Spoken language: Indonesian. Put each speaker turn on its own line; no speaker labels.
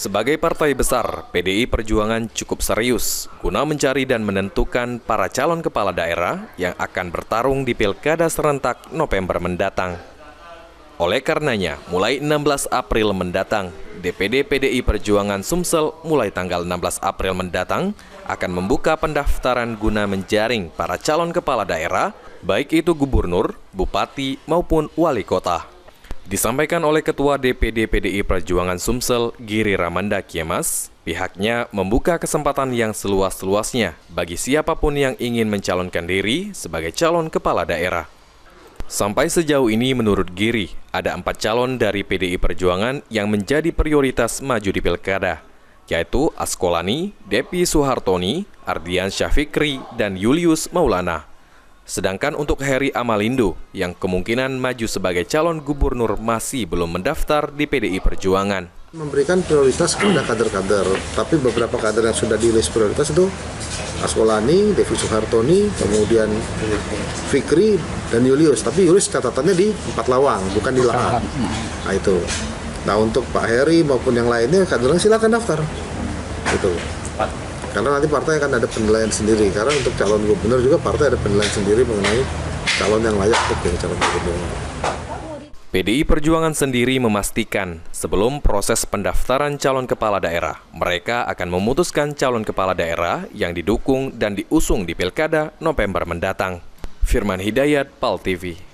Sebagai partai besar, PDI Perjuangan cukup serius guna mencari dan menentukan para calon kepala daerah yang akan bertarung di Pilkada serentak November mendatang. Oleh karenanya, mulai 16 April mendatang, DPD PDI Perjuangan Sumsel mulai tanggal 16 April mendatang akan membuka pendaftaran guna menjaring para calon kepala daerah, baik itu gubernur, bupati, maupun wali kota. Disampaikan oleh Ketua DPD PDI Perjuangan Sumsel, Giri Ramanda Kiemas, pihaknya membuka kesempatan yang seluas-luasnya bagi siapapun yang ingin mencalonkan diri sebagai calon kepala daerah. Sampai sejauh ini menurut Giri, ada 4 calon dari PDI Perjuangan yang menjadi prioritas maju di Pilkada, yaitu Askolani, Depi Suhartoni, Ardian Syafikri, dan Julius Maulana. Sedangkan untuk Heri Amalindo, yang kemungkinan maju sebagai calon gubernur masih belum mendaftar di PDI Perjuangan.
Memberikan prioritas kepada kader-kader, tapi beberapa kader yang sudah di list prioritas itu Askolani, Devi Suhartoni, kemudian Fikri, dan Julius. Tapi Julius catatannya di 4 Lawang, bukan di Lahat. Nah itu. Nah untuk Pak Heri maupun yang lainnya, kadernya silakan daftar. Itu. Karena nanti partai akan ada penilaian sendiri. Karena untuk calon gubernur juga partai ada penilaian sendiri mengenai calon yang layak untuk jadi calon gubernur.
PDI Perjuangan sendiri memastikan sebelum proses pendaftaran calon kepala daerah, mereka akan memutuskan calon kepala daerah yang didukung dan diusung di Pilkada November mendatang. Firman Hidayat, PAL TV.